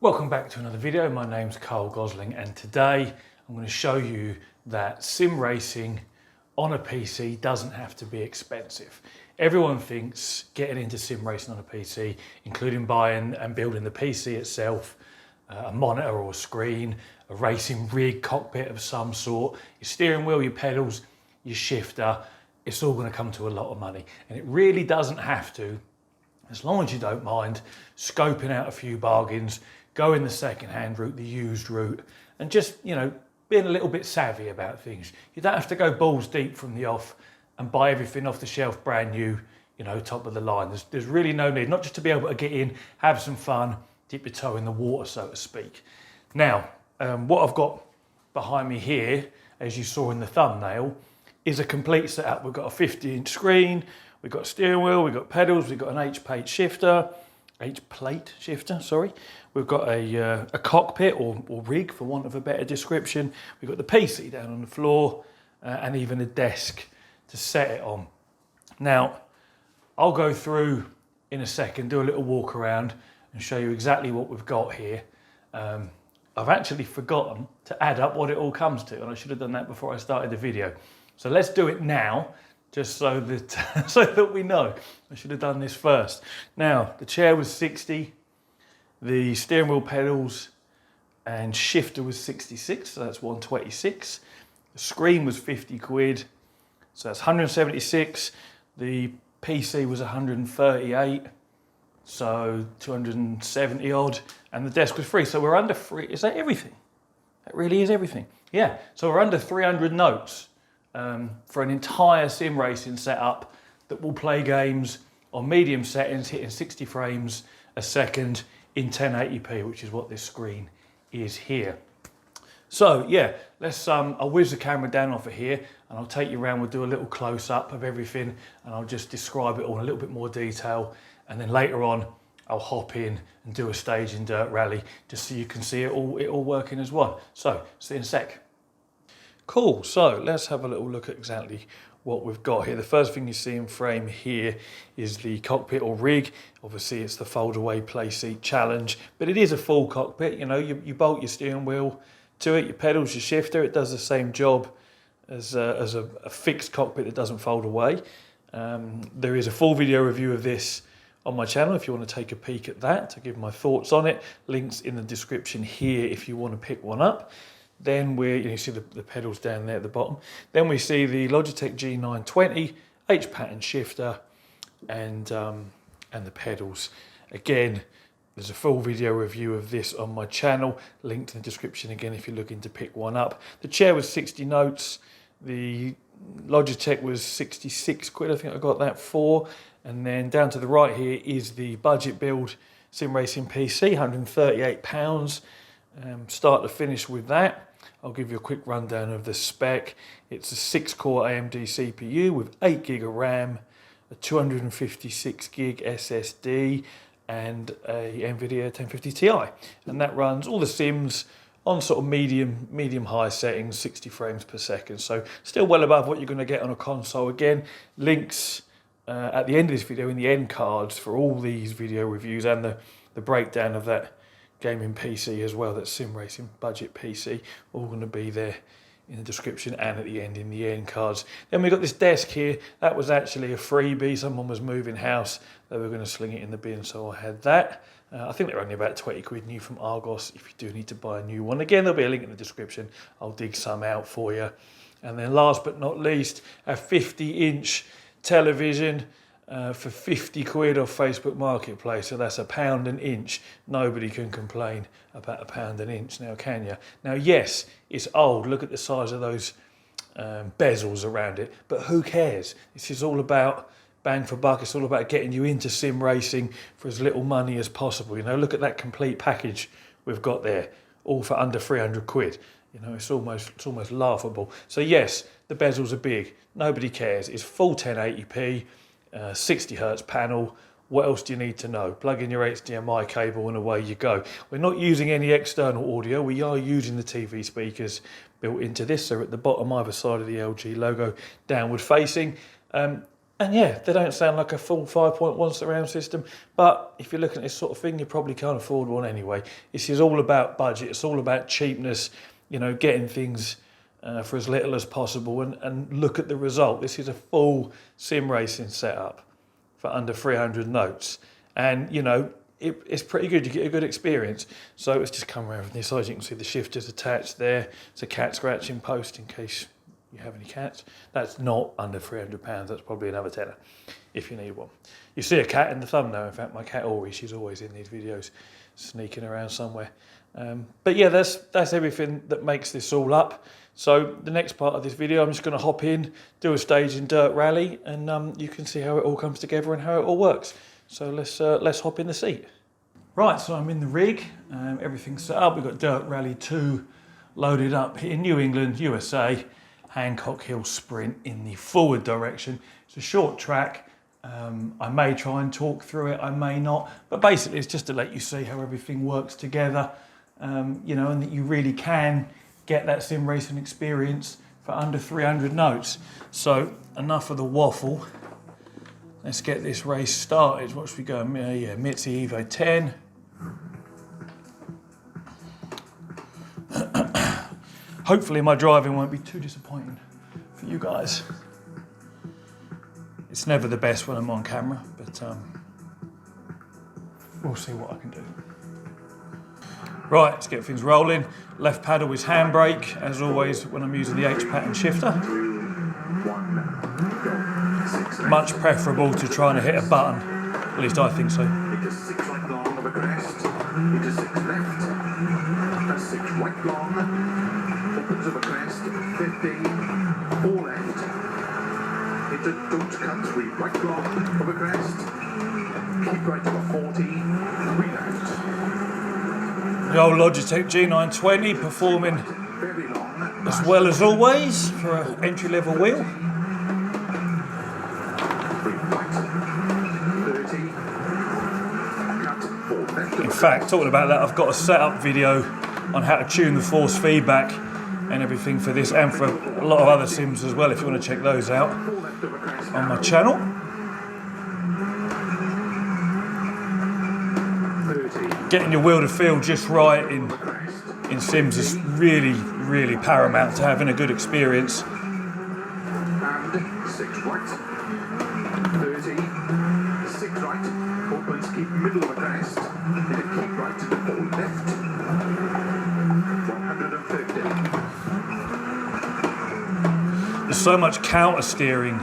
Welcome back to another video. My name's Carl Gosling and today I'm going to show you that sim racing on a PC doesn't have to be expensive. Everyone thinks getting into sim racing on a PC, including buying and building the PC itself, a monitor or screen, a racing rig, cockpit of some sort, your steering wheel, your pedals, your shifter, it's all going to come to a lot of money. And it really doesn't have to, as long as you don't mind scoping out a few bargains, going the second-hand route, the used route, and just, being a little bit savvy about things. You don't have to go balls deep from the off and buy everything off the shelf brand new, top of the line. There's really no need, not just to be able to get in, have some fun, dip your toe in the water, so to speak. Now, what I've got behind me here, as you saw in the thumbnail, is a complete setup. We've got a 50-inch screen, we've got a steering wheel, we've got pedals, we've got an H-plate shifter, sorry. We've got a cockpit or rig, for want of a better description. We've got the PC down on the floor and even a desk to set it on. Now, I'll go through in a second, do a little walk around and show you exactly what we've got here. I've actually forgotten to add up what it all comes to, and I should have done that before I started the video. So let's do it now, just so that, so that we know. I should have done this first. Now, the chair was 60, the steering wheel, pedals and shifter was 66, so that's 126. The screen was 50 quid, so that's 176. The PC was 138, so 270 odd, and the desk was free. So we're under free. Is that everything? That really is everything. Yeah, so we're under 300 notes for an entire sim racing setup that will play games on medium settings, hitting 60 frames a second in 1080p, which is what this screen is here. So yeah, I'll whiz the camera down off of here and I'll take you around. We'll do a little close up of everything and I'll just describe it all in a little bit more detail. And then later on, I'll hop in and do a stage in dirt rally just so you can see it all working as well. So see you in a sec. Cool, so let's have a little look at exactly what we've got here. The first thing you see in frame here is the cockpit or rig. Obviously it's the fold away play seat challenge, but it is a full cockpit. You bolt your steering wheel to it, your pedals, your shifter. It does the same job as a fixed cockpit that doesn't fold away. There is a full video review of this on my channel if you want to take a peek at that, to give my thoughts on it. Links in the description here if you want to pick one up. Then you see the pedals down there at the bottom. Then we see the Logitech G920 H-pattern shifter and the pedals. Again, there's a full video review of this on my channel. Linked in the description again if you're looking to pick one up. The chair was 60 notes. The Logitech was 66 quid, I think I got that for. And then down to the right here is the budget build sim racing PC, £138. Start to finish with that. I'll give you a quick rundown of the spec. It's a 6-core AMD CPU with 8 gig of RAM, a 256 gig SSD, and a NVIDIA 1050 Ti. And that runs all the sims on sort of medium high settings, 60 frames per second. So still well above what you're going to get on a console. Again, links at the end of this video in the end cards for all these video reviews and the breakdown of that gaming PC as well, that sim racing budget PC, all going to be there in the description and at the end in the end cards. Then we've got this desk here. That was actually a freebie. Someone was moving house. They were going to sling it in the bin, so I had that. I think they're only about 20 quid new from Argos if you do need to buy a new one. Again, there'll be a link in the description. I'll dig some out for you. And then last but not least, a 50-inch television for 50 quid off Facebook Marketplace. So that's £1 an inch. Nobody can complain about £1 an inch now, can you? Now, yes, it's old. Look at the size of those bezels around it. But who cares? This is all about bang for buck. It's all about getting you into sim racing for as little money as possible. Look at that complete package we've got there, all for under 300 quid. It's almost laughable. So yes, the bezels are big. Nobody cares. It's full 1080p. 60 hertz panel. What else do you need to know? Plug in your HDMI cable and away you go. We're not using any external audio. We are using the TV speakers built into this. So at the bottom either side of the LG logo, downward facing. And And yeah, they don't sound like a full 5.1 surround system, but if you're looking at this sort of thing, you probably can't afford one anyway. This is all about budget, it's all about cheapness, you know, getting things for as little as possible, and look at the result. This is a full sim racing setup for under 300 notes, and you know, it's pretty good. You get a good experience. So let's just come around from this side. You can see the shifter's attached there. It's a cat scratching post in case you have any cats. That's not under £300. That's probably another tenner if you need one. You see a cat in the thumbnail. In fact, my cat Ori, she's always in these videos, sneaking around somewhere. But yeah, that's everything that makes this all up. So the next part of this video, I'm just going to hop in, do a stage in Dirt Rally, and you can see how it all comes together and how it all works. So let's hop in the seat. Right, so I'm in the rig. Everything's set up. We've got Dirt Rally 2 loaded up here in New England, USA. Hancock Hill Sprint in the forward direction. It's a short track. I may try and talk through it, I may not, but basically it's just to let you see how everything works together, you know, and that you really can get that sim racing experience for under 300 notes. So enough of the waffle. Let's get this race started. What should we go? Yeah, Mitzi Evo 10. Hopefully my driving won't be too disappointing for you guys. It's never the best when I'm on camera, but we'll see what I can do. Right, let's get things rolling. Left paddle is handbrake, as always when I'm using the H-pattern shifter. Much preferable to trying to hit a button, at least I think so. Into 6 right long of a crest, into 6 left, and 6 right long, opens of a crest, 50, 4 left, into don't cut 3 right long of a crest, keep right of a 40, 3 left. The old Logitech G920 performing as well as always for an entry-level wheel. In fact, talking about that, I've got a setup video on how to tune the force feedback and everything for this, and for a lot of other sims as well, if you want to check those out on my channel. Getting your wheel to feel just right in sims is really, really paramount to having a good experience. And 6 right, 30, 6 right, opens, keep middle of a crest, into keep right to 4 left, 150. There's so much counter steering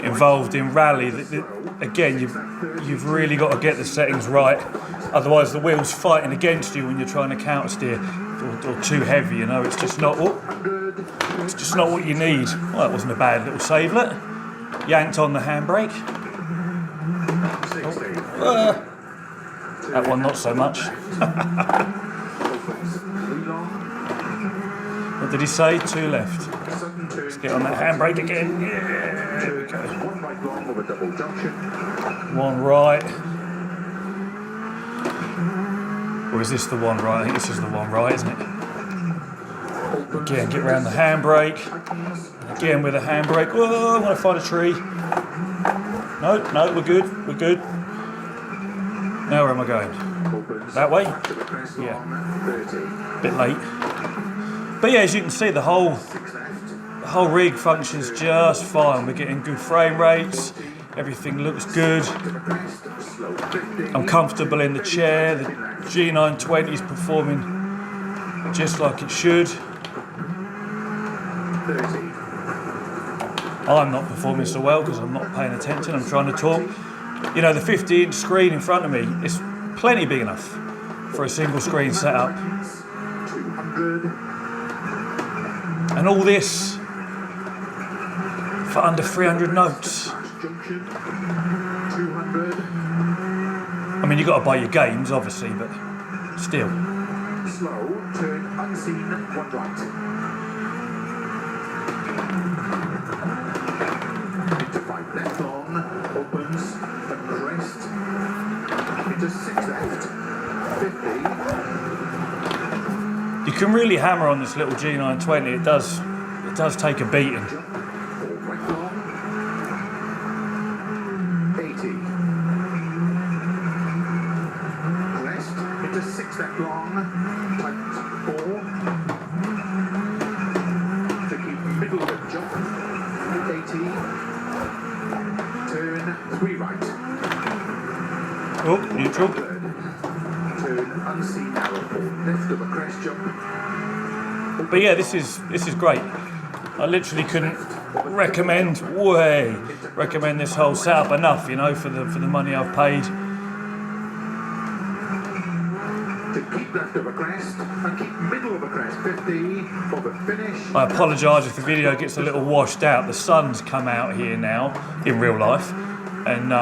involved in rally that again, you've really got to get the settings right. Otherwise, the wheel's fighting against you when you're trying to counter steer, or too heavy. You know, it's just not what you need. Well, that wasn't a bad little savelet. Yanked on the handbrake. That one not so much. What did he say? 2 left. Let's get on that handbrake again. Yeah, there we go. 1 right long of a double junction. 1 right. Or is this the 1 right? I think this is the 1 right, isn't it? Again, get around the handbrake. Again with a handbrake. Whoa, I'm going to find a tree. No, we're good. We're good. Now where am I going? That way? Yeah. Bit late. But yeah, as you can see, the whole rig functions just fine. We're getting good frame rates. Everything looks good. I'm comfortable in the chair. The G920 is performing just like it should. I'm not performing so well because I'm not paying attention. I'm trying to talk. You know, the 50-inch screen in front of me is plenty big enough for a single screen setup. And all this for under 300 notes. I mean, you've got to buy your games, obviously, but still. Slow, turn unseen, 1 right. Into 5 left long, opens, a crest. Into 6 left, 50. You can really hammer on this little G920. It does take a beating. 4 right long. left long, tight 4. To keep middle of the jump, 80. Turn 3 right. Oh, neutral. Turn unseen arrow 4 left of a crest jump. But yeah, this is great. I literally couldn't recommend this whole setup enough, you know, for the money I've paid. To keep left of a crest and keep middle of a crest, 50 for the finish. I apologise if the video gets a little washed out. The sun's come out here now in real life, and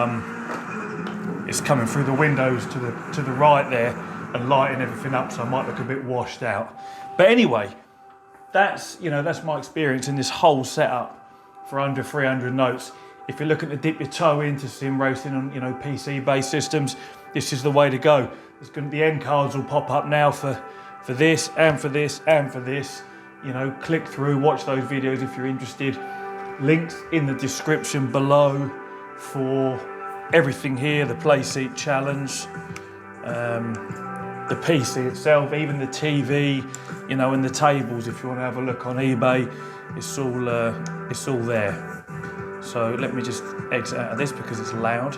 it's coming through the windows to the right there and lighting everything up, so I might look a bit washed out. But anyway, that's my experience in this whole setup for under 300 notes. If you're looking to dip your toe into sim racing on PC-based systems, this is the way to go. The end cards will pop up now for this and for this and for this. Click through, watch those videos if you're interested. Links in the description below for everything here, the Playseat Challenge, the PC itself, even the TV, and the tables. If you want to have a look on eBay, it's all there. So let me just exit out of this because it's loud.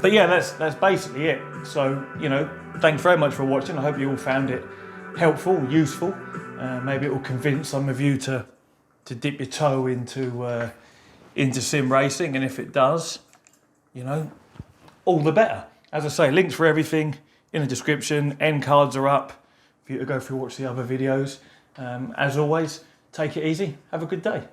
But yeah, that's basically it. So thanks very much for watching. I hope you all found it helpful, useful. Maybe it will convince some of you to dip your toe into sim racing, and if it does, all the better. As I say, links for everything in the description. End cards are up for you to go through, watch the other videos. As always, take it easy. Have a good day.